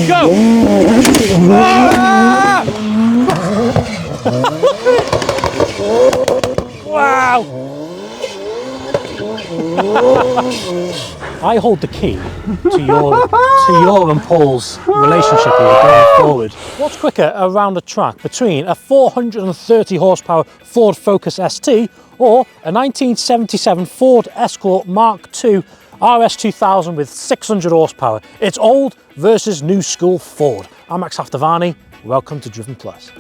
Go! Wow! I hold the key to your and Paul's relationship here going forward. What's quicker around a track between a 430 horsepower Ford Focus ST or a 1977 Ford Escort Mark II RS2000 with 600 horsepower? It's old versus new school Ford. I'm Max Haftavani. Welcome to Driven Plus.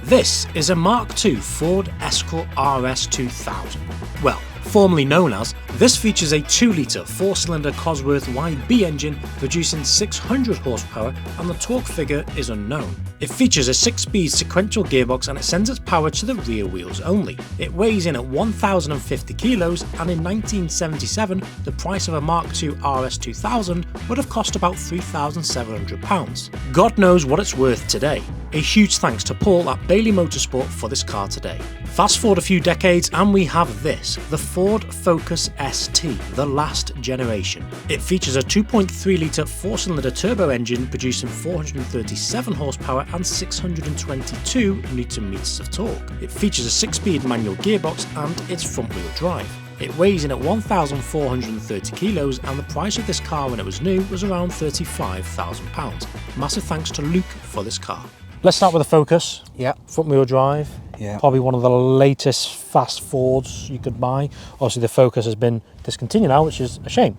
This is a Mark II Ford Escort RS2000. Well, formerly known as, this features a 2-litre 4-cylinder Cosworth YB engine producing 600 horsepower, and the torque figure is unknown. It features a 6-speed sequential gearbox and it sends its power to the rear wheels only. It weighs in at 1,050 kilos, and in 1977 the price of a Mark II RS2000 would have cost about £3,700. God knows what it's worth today. A huge thanks to Paul at Bailey Motorsport for this car today. Fast forward a few decades and we have this, the Ford Focus ST, the last generation. It features a 2.3-litre 4-cylinder turbo engine producing 437 horsepower and 622 Nm of torque. It features a 6-speed manual gearbox and it's front-wheel drive. It weighs in at 1,430 kilos, and the price of this car when it was new was around £35,000. Massive thanks to Luke for this car. Let's start with the Focus. Yeah. Front-wheel drive. Yeah. Probably one of the latest fast Fords you could buy. Obviously the Focus has been discontinued now, which is a shame.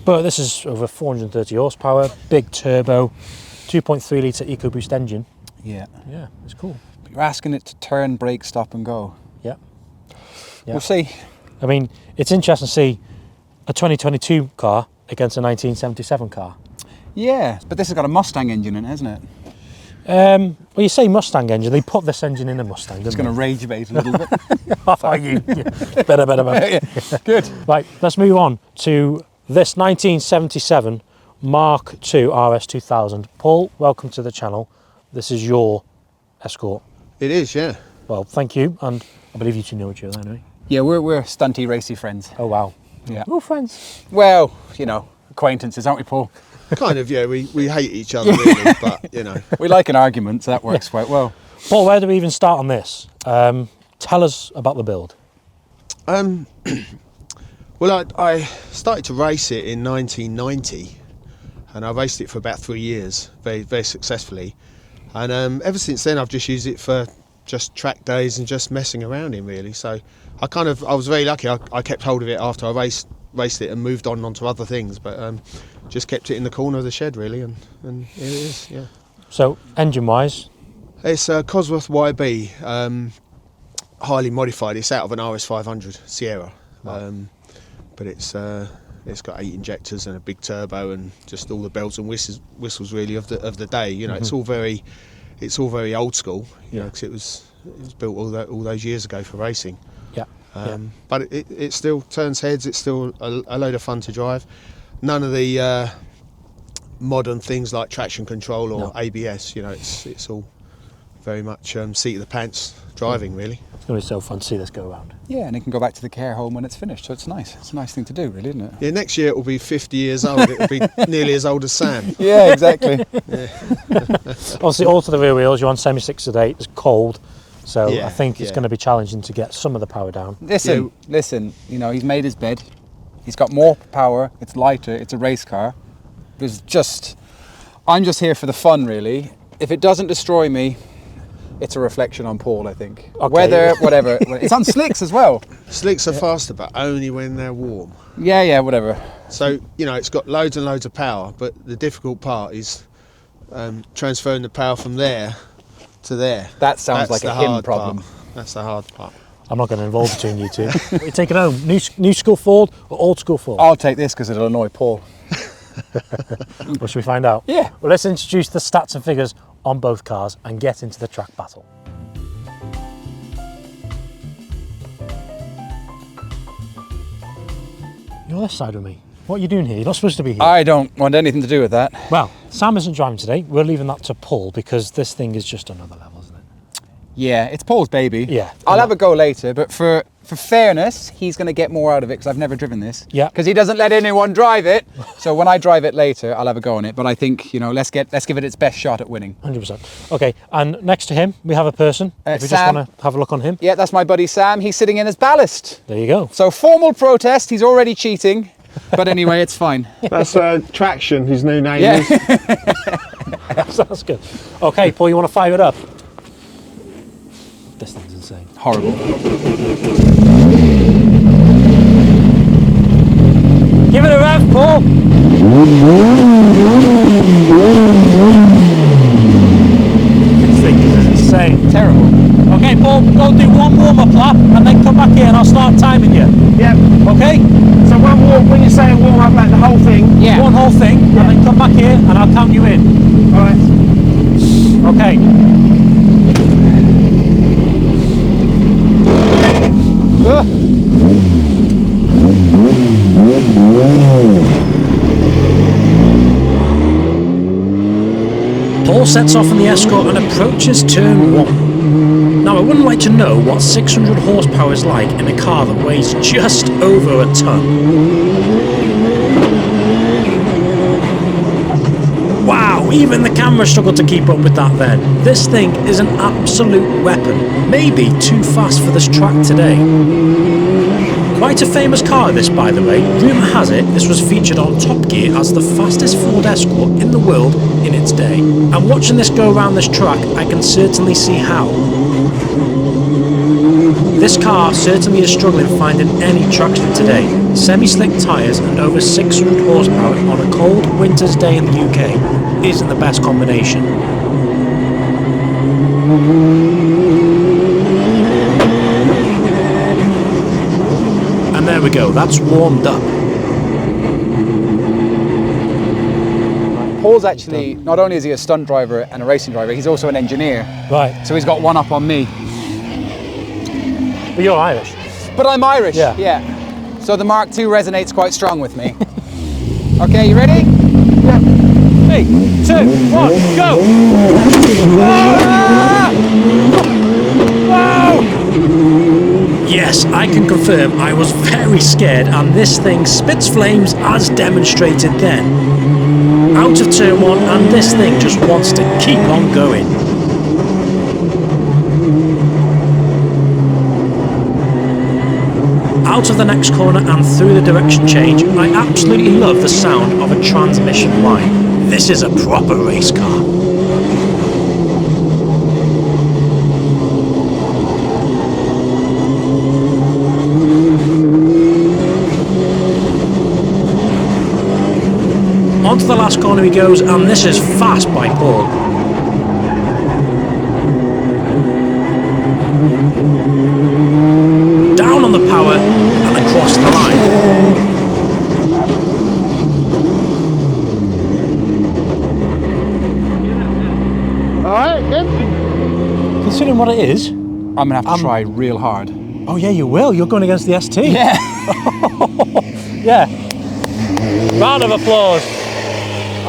But this is over 430 horsepower, big turbo, 2.3-litre EcoBoost engine. Yeah. Yeah, it's cool. But you're asking it to turn, brake, stop and go. Yeah. We'll see. I mean, it's interesting to see a 2022 car against a 1977 car. Yeah, but this has got a Mustang engine in it, hasn't it? Well, you say Mustang engine, they put this engine in a Mustang, didn't It's going to rage bait a little bit. Oh, you. Yeah. Better. Yeah. Good. Right, let's move on to this 1977 Mark II RS2000. Paul, welcome to the channel. This is your Escort. It is, yeah. Well, thank you, and I believe you two know each other anyway. Yeah, we're stunty, racy friends. Oh, wow. Yeah. We're friends. Well, you know, acquaintances, aren't we, Paul? Kind of, yeah. We hate each other, really, but, you know. We like an argument, so that works quite well. Paul, where do we even start on this? Tell us about the build. Well, I started to race it in 1990, and I raced it for about 3 years, very, very successfully. And ever since then, I've just used it for just track days and just messing around in, really. So I was very lucky. I kept hold of it after I raced it and moved onto other things, but just kept it in the corner of the shed, really, and here it is, yeah. So engine-wise? It's a Cosworth YB, highly modified. It's out of an RS500 Sierra, but it's got 8 injectors and a big turbo and just all the bells and whistles really of the day. You know, it's all very old school. You know, because it was built all those years ago for racing. Yeah. But it still turns heads. It's still a load of fun to drive. None of the modern things like traction control or ABS. You know, it's all very much seat of the pants driving, really. It's going to be so fun to see this go around. Yeah, and it can go back to the care home when it's finished, so it's nice. It's a nice thing to do, really, isn't it? Yeah, next year it will be 50 years old. It will be nearly as old as Sam. Yeah, exactly. Obviously, all to the rear wheels. You're on semi-6 today. It's cold, so Yeah, I think it's going to be challenging to get some of the power down. Listen, you know, he's made his bed. He's got more power. It's lighter. It's a race car. I'm just here for the fun, really. If it doesn't destroy me, it's a reflection on Paul, I think. Okay. Weather, whatever. It's on slicks as well. Slicks are faster, but only when they're warm. Yeah, whatever. So, you know, it's got loads and loads of power, but the difficult part is transferring the power from there to there. That sounds like a him problem. That's the hard part. I'm not going to involve between you two. What are you taking home? New school Ford or old school Ford? I'll take this because it'll annoy Paul. Well, should we find out? Yeah. Well, let's introduce the stats and figures on both cars and get into the track battle. You're this side with me. What are you doing here? You're not supposed to be here. I don't want anything to do with that. Well, Sam isn't driving today. We're leaving that to Paul because this thing is just another level, isn't it? Yeah, it's Paul's baby. Yeah. I'll have a go later, but for for fairness, he's going to get more out of it because I've never driven this. Yeah. Because he doesn't let anyone drive it. So when I drive it later, I'll have a go on it. But I think, you know, let's give it its best shot at winning. 100%. Okay, and next to him, we have a person. If we just Sam. want to have a look on him. Yeah, that's my buddy Sam. He's sitting in his ballast. There you go. So formal protest, he's already cheating. But anyway, it's fine. That's Traction, his new name Yeah. is. That's good. Okay, Paul, you want to fire it up? This thing's insane. Horrible. Give it a rev, Paul. This thing is insane. Terrible. Okay, Paul, go do one warm-up lap and then come back here and I'll start timing you. Yep. Okay? So when you say warm up, like the whole thing. Yeah. One whole thing, and then come back here and I'll count you in. All right. Okay. Paul sets off in the Escort and approaches turn 1. Now I wouldn't like to know what 600 horsepower is like in a car that weighs just over a ton. Wow, even the camera struggled to keep up with that then. This thing is an absolute weapon. Maybe too fast for this track today. Quite a famous car this, by the way. Rumour has it this was featured on Top Gear as the fastest Ford Escort in the world in its day. And watching this go around this track, I can certainly see how. This car certainly is struggling finding any traction today. Semi-slick tyres and over 600 horsepower on a cold winter's day in the UK isn't the best combination. And there we go, that's warmed up. Paul's actually, not only is he a stunt driver and a racing driver, he's also an engineer. Right, So he's got one up on me. but you're Irish. But I'm Irish, Yeah. So the Mark II resonates quite strong with me. Okay, you ready? 3, 2, 1, go! Ah! Wow! Yes, I can confirm I was very scared and this thing spits flames as demonstrated then. Out of turn 1 and this thing just wants to keep on going. Out of the next corner and through the direction change, I absolutely love the sound of a transmission line. This is a proper race car. Onto the last corner he goes, and this is fast by Paul. Down on the power and across the line. All right, good. Considering what it is, I'm gonna have to try real hard. oh yeah, you will. You're going against the ST. Yeah. Yeah. Round of applause.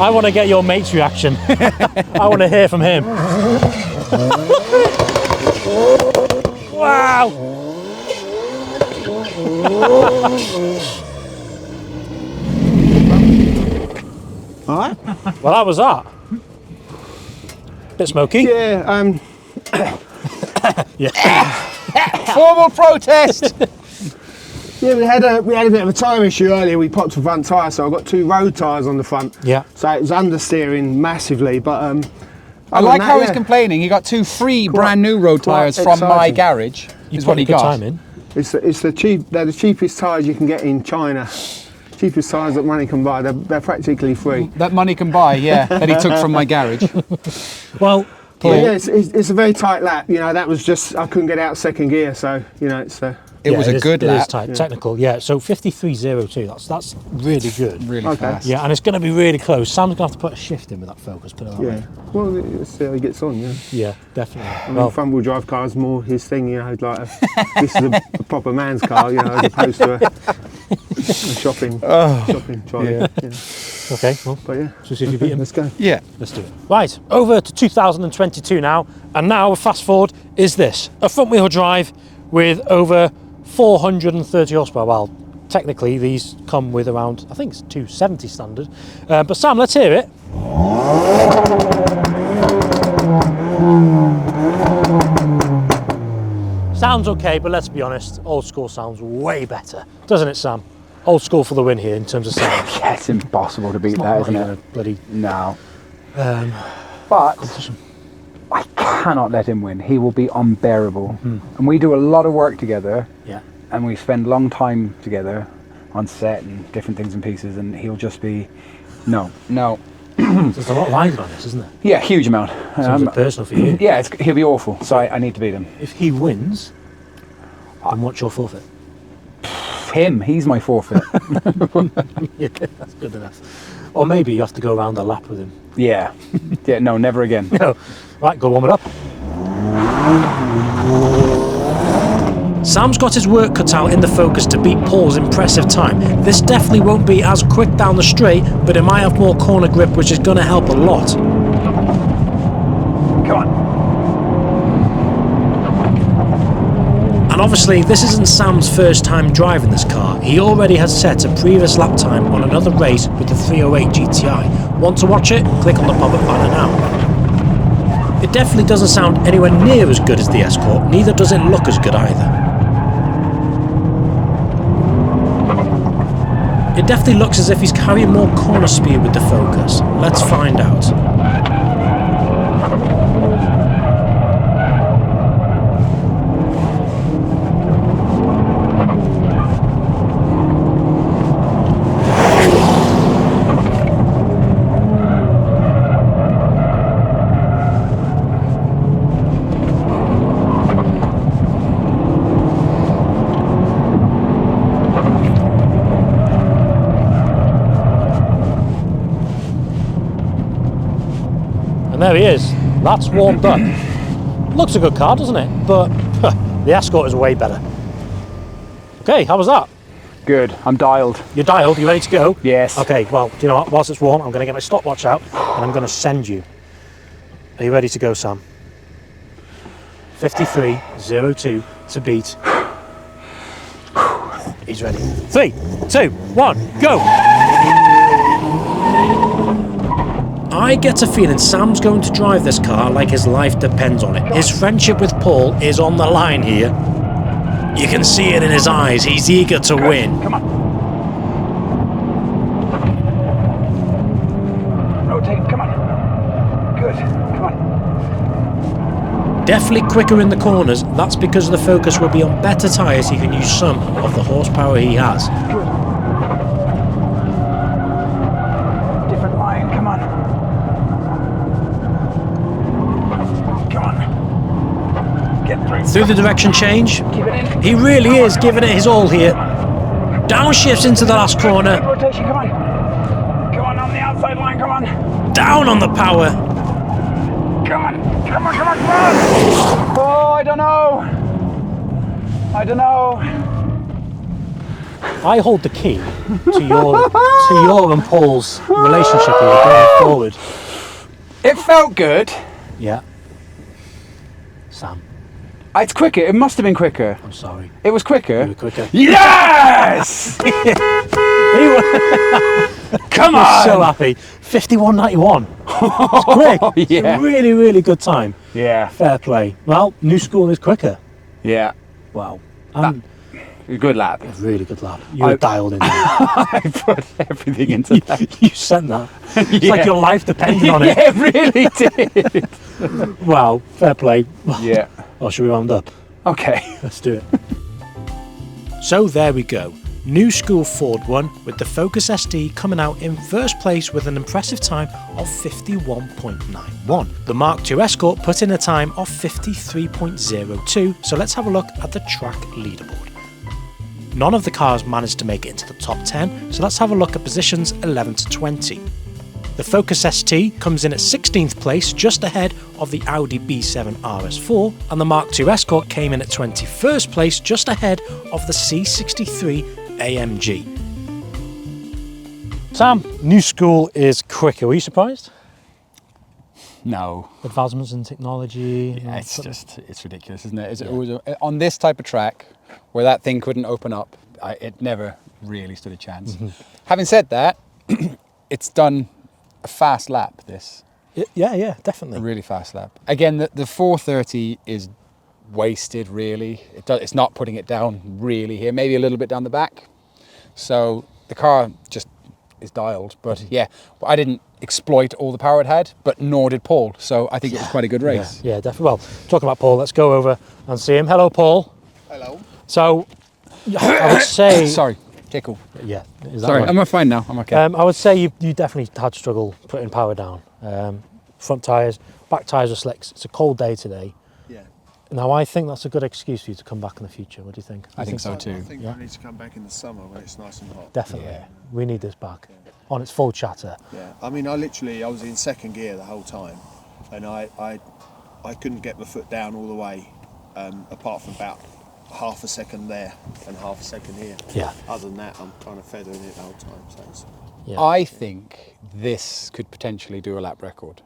I want to get your mate's reaction. I want to hear from him. Wow. All right. Well, that was that. Bit smoky. Yeah. Formal protest. Yeah, we had a bit of a tyre issue earlier. We popped a front tyre, so I've got 2 road tyres on the front. Yeah. So it was understeering massively, but I like how he's complaining. He got 2 free brand new road tyres from my exciting. garage. You Is put what he a good got. time in. It's the cheap. They're the cheapest tyres you can get in China. Cheapest tyres that money can buy. They're practically free. That money can buy, yeah. That he took from my garage. Well, Paul, Yeah, it's a very tight lap. You know, that was just I couldn't get out of second gear, so you know it's. It was a good It is lap. tight, technical, yeah. So 53.02, that's really good. Really Okay. fast. Yeah, and it's going to be really close. Sam's going to have to put a shift in with that Focus, put it that Yeah. way. Well, let's see how he gets on. Yeah. Yeah, definitely. I mean, Well, front wheel drive car is more his thing. You know, like this is a proper man's car. You know, as opposed to a shopping trolley. Yeah. Yeah. okay, well, But yeah, so see if you beat him. let's go. Yeah. Let's do it. Right, over to 2022 now, and now fast forward is this. A front wheel drive with over 430 horsepower. Well, technically these come with around, I think it's 270 standard. But Sam, let's hear it. Sounds okay, but let's be honest, old school sounds way better, doesn't it, Sam? Old school for the win here in terms of sound. Yeah, it's impossible to beat that, isn't it? Bloody no. But I cannot let him win. He will be unbearable. And we do a lot of work together. Yeah. And we spend long time together on set and different things and pieces, and he'll just be no. There's a lot riding on this, isn't there? Yeah, huge amount. Sounds personal for you. Yeah, he'll be awful. So I need to beat him. If he wins, then what's your forfeit? Him, he's my forfeit. Yeah, that's good enough. Or maybe you have to go around the lap with him. Yeah. Yeah, no, never again. No. Right, go warm it up. Sam's got his work cut out in the Focus to beat Paul's impressive time. This definitely won't be as quick down the straight, but it might have more corner grip, which is going to help a lot. Come on. And obviously, this isn't Sam's first time driving this car. He already has set a previous lap time on another race with the 308 GTI. Want to watch it? Click on the pop-up banner now. It definitely doesn't sound anywhere near as good as the Escort, neither does it look as good either. It definitely looks as if he's carrying more corner speed with the Focus. Let's find out. And there he is. That's warmed up. Looks a good car, doesn't it? But the Escort is way better. Okay, how was that? Good. I'm dialed. You're dialed, you ready to go? Yes. Okay, well, do you know what? Whilst it's warm, I'm going to get my stopwatch out and I'm going to send you. Are you ready to go, Sam? 53.02 to beat. He's ready. 3, 2, 1, go! I get a feeling Sam's going to drive this car like his life depends on it. His friendship with Paul is on the line here. You can see it in his eyes. He's eager to win. Come on. Rotate. Come on. Good. Come on. Definitely quicker in the corners. That's because the Focus will be on better tyres. He can use some of the horsepower he has. Good. Different line. Come on. Through the direction change. He really is giving it his all here. Downshifts into the last corner. Rotation, come on. Come on the outside line, come on. Down on the power. Come on. Oh, I don't know. I hold the key to your and Paul's relationship here going forward. It felt good. Yeah. Sam. It's quicker. It must have been quicker. I'm sorry. It was quicker. You were quicker. Yes! Come on! So happy. 51.91. It's quick. Yeah. It's a really, really good time. Yeah. Fair play. Well, new school is quicker. Yeah. Wow. Good lap. Really good lap. You were dialed in there. I put everything into that. You sent that. It's like your life depended on it. Yeah, it really did. Wow. Fair play. Yeah. Or should we round up? Okay. Let's do it. So there we go. New school Ford one with the Focus ST coming out in first place with an impressive time of 51.91. The Mark II Escort put in a time of 53.02. So let's have a look at the track leaderboard. None of the cars managed to make it into the top 10, so let's have a look at positions 11 to 20. The Focus ST comes in at 16th place, just ahead of the Audi B7 RS4, and the Mark II Escort came in at 21st place, just ahead of the C63 AMG. Sam, new school is quicker. Were you surprised? No. advancements in technology? Yeah, it's ridiculous, isn't it? It was on this type of track where that thing couldn't open up, it never really stood a chance. Having said that, it's done a fast lap, this. Yeah, definitely. A really fast lap. Again, the 430 is wasted, really. It's not putting it down really here, maybe a little bit down the back. So the car just is dialed, but yeah, I didn't exploit all the power it had, but nor did Paul. So I think it was quite a good race. Yeah, definitely. Well, talking about Paul, let's go over and see him. Hello, Paul. Hello. So I would say... Sorry, tickle. Yeah, is that Sorry, right? I'm fine now. I'm okay. I would say you definitely had struggle putting power down. Front tyres, back tyres are slicks. It's a cold day today. Yeah. Now, I think that's a good excuse for you to come back in the future. What do you think? I think so too. I think I need to come back in the summer when it's nice and hot. Definitely. Yeah. We need this back on its full chatter. Yeah. I mean, I was in second gear the whole time, and I couldn't get my foot down all the way, apart from about half a second there and half a second here. Yeah. Other than that, I'm kind of feathering it the whole time. So it's, Yeah. I think this could potentially do a lap record.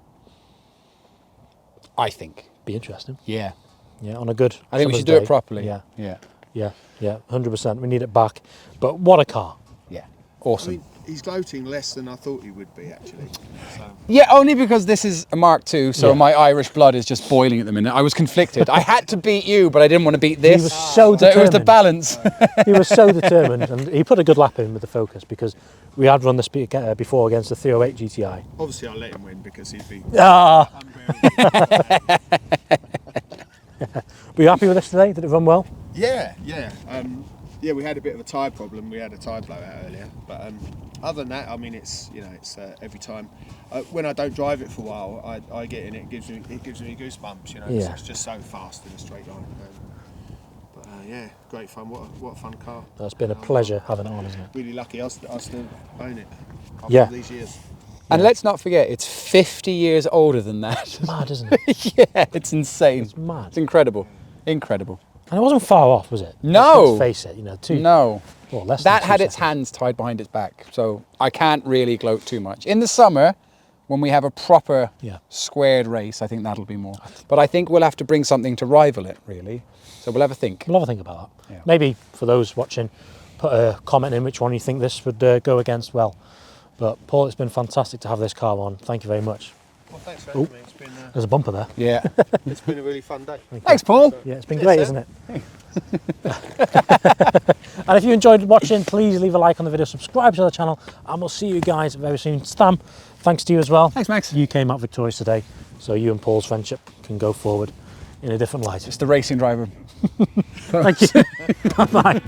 I think. Be interesting. Yeah. Yeah, on a good I think we summer's should do day. it properly. Yeah. Yeah. 100%. We need it back. But what a car. Yeah. I Awesome. mean, he's gloating less than I thought he would be actually. So. Yeah, only because this is a Mark II, so Yeah. my Irish blood is just boiling at the minute. I was conflicted. I had to beat you, but I didn't want to beat this. He was so it was the determined. balance. He was so determined, and he put a good lap in with the Focus because we had run this before against the 308 GTI. Obviously, I let him win because he'd be Ah! unbearable. Were you happy with this today? Did it run well? Yeah. Yeah, we had a bit of a tyre problem. We had a tyre blowout earlier, but other than that, I mean, it's every time when I don't drive it for a while, I get in it. It gives me goosebumps. Yeah. It's just so fast in a straight line. But yeah, great fun. What a fun car. It's been a pleasure having it on, isn't it? Really lucky I still own it after Yeah. all these years. And let's not forget, it's 50 years older than that. Mad, isn't it? Yeah, it's insane. It's mad. It's incredible. Incredible. And it wasn't far off, was it? No. Let's face it, No. Well, less than That 2 had its seconds. hands tied behind its back, so I can't really gloat too much. In the summer, when we have a proper Yeah. squared race, I think that'll be more. But I think we'll have to bring something to rival it, really. So we'll have a think. We'll have a think about that. Yeah. Maybe for those watching, put a comment in which one you think this would go against well. But Paul, it's been fantastic to have this car on. Thank you very much. Well, thanks for having me. There's a bumper there. Yeah. It's been a really fun day. Thanks, Paul. Yeah, it's been Yes, great, sir. isn't it? And if you enjoyed watching, please leave a like on the video, subscribe to the channel, and we'll see you guys very soon. Stam, thanks to you as well. Thanks, Max. You came out victorious today, so you and Paul's friendship can go forward in a different light. Just the racing driver. Thank you. Bye-bye.